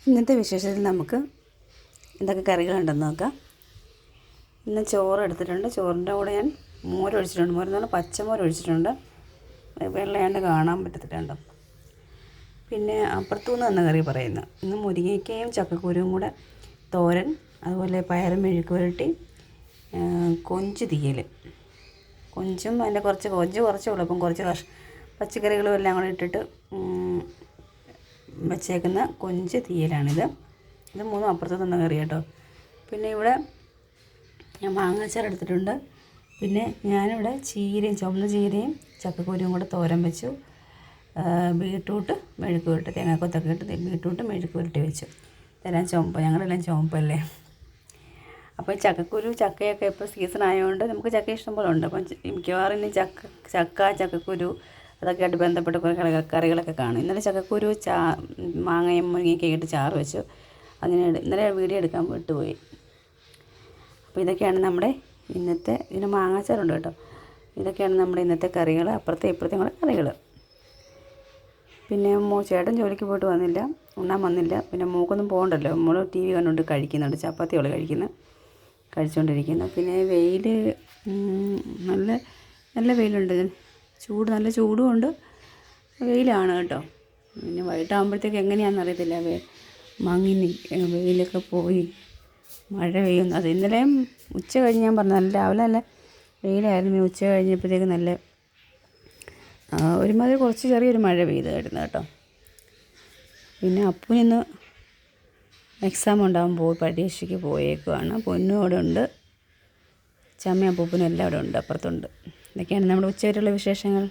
ഇന്നത്തെ വിശേഷത്തിൽ നമുക്ക് എന്തൊക്കെ കറികളുണ്ടെന്ന് നോക്കാം. ഇന്ന് ചോറ് എടുത്തിട്ടുണ്ട്. ചോറിൻ്റെ കൂടെ ഞാൻ മോരൊഴിച്ചിട്ടുണ്ട്. മോരെന്ന് പറഞ്ഞാൽ പച്ചമോരൊഴിച്ചിട്ടുണ്ട്. വെള്ളയാണ്ട് കാണാൻ പറ്റത്തില്ല. പിന്നെ അപ്പുറത്തുനിന്ന് തന്ന കറി പറയുന്നത് ഇന്ന് മുരിങ്ങയ്ക്കയും ചക്കക്കുരുവും കൂടെ തോരൻ, അതുപോലെ പയറും മെഴുക്ക് പുരട്ടി, കൊഞ്ച് തീയൽ. കൊഞ്ചും അതിൻ്റെ കുറച്ചേ ഉള്ളൂ. അപ്പം കുറച്ച് പച്ചക്കറികളും എല്ലാം കൂടെ ഇട്ടിട്ട് വച്ചേക്കുന്ന കൊഞ്ച് തീയലാണിത്. ഇത് മൂന്നും അപ്പുറത്ത് തന്ന കറി കേട്ടോ. പിന്നെ ഇവിടെ ഞാൻ മാങ്ങാച്ചാർ എടുത്തിട്ടുണ്ട്. പിന്നെ ഞാനിവിടെ ചുവന്ന ചീരയും ചക്കക്കുരുവും കൂടെ തോരൻ വെച്ചു. ബീട്രൂട്ട് മെഴുക്ക് പുരട്ടി, തേങ്ങാക്കൊത്തൊക്കെ ഇട്ട് ബീട്രൂട്ട് മെഴുക്ക് പുരട്ടി വെച്ചു. ഇതെല്ലാം ഞങ്ങളെല്ലാം ചുമപ്പല്ലേ. അപ്പോൾ ചക്കയൊക്കെ ഇപ്പോൾ സീസൺ ആയതുകൊണ്ട് നമുക്ക് ചക്ക ഇഷ്ടം പോലെ ഉണ്ട്. അപ്പം മിക്കവാറും ഇനി ചക്കക്കുരു അതൊക്കെ ആയിട്ട് ബന്ധപ്പെട്ട കുറേ കറികളൊക്കെ കാണും. ഇന്നലെ ചക്കക്കുരു മാങ്ങയും മുരിങ്ങയൊക്കെ ഇട്ട് ചാറ് വെച്ചു. ഇന്നലെ വീഡിയോ എടുക്കാൻ വിട്ടുപോയി. അപ്പോൾ ഇതൊക്കെയാണ് നമ്മുടെ ഇതിന് മാങ്ങാച്ചാറുണ്ട് കേട്ടോ. ഇതൊക്കെയാണ് നമ്മുടെ ഇന്നത്തെ കറികൾ. അപ്പുറത്തെ കൂടെ കറികൾ. പിന്നെ ചേട്ടൻ ജോലിക്ക് പോയിട്ട് ഉണ്ണാൻ വന്നില്ല. പിന്നെ മോക്കൊന്നും പോകണ്ടല്ലോ. മോള് TV കണ്ടുകൊണ്ട് കഴിക്കുന്നുണ്ട്. ചപ്പാത്തി കഴിച്ചുകൊണ്ടിരിക്കുന്നു. പിന്നെ വെയിൽ നല്ല വെയിലുണ്ട്. നല്ല ചൂടുമുണ്ട്, വെയിലാണ് കേട്ടോ. പിന്നെ വൈകിട്ടാകുമ്പോഴത്തേക്ക് എങ്ങനെയാണെന്ന് അറിയത്തില്ല. വെയിലൊക്കെ പോയി മഴ പെയ്യുന്നു. അത് ഇന്നലെയും ഉച്ച കഴിഞ്ഞ് ഞാൻ പറഞ്ഞു രാവിലെ നല്ല വെയിലായിരുന്നു. ഉച്ച കഴിഞ്ഞപ്പോഴത്തേക്ക് നല്ല ഒരുമാതിരി ചെറിയൊരു മഴ പെയ്തായിരുന്നു കേട്ടോ. പിന്നെ അപ്പുനിന്ന് എക്സാം ഉണ്ടാകുമ്പോൾ പരീക്ഷയ്ക്ക് പോയേക്കുവാണ്. പൊന്നും അവിടെ ഉണ്ട്, ചമ്മയും അപ്പൂപ്പനും എല്ലാം അവിടെ ഉണ്ട്, അപ്പുറത്തുണ്ട്. ഇതൊക്കെയാണ് നമ്മുടെ ഉച്ചവരെയുള്ള വിശേഷങ്ങൾ.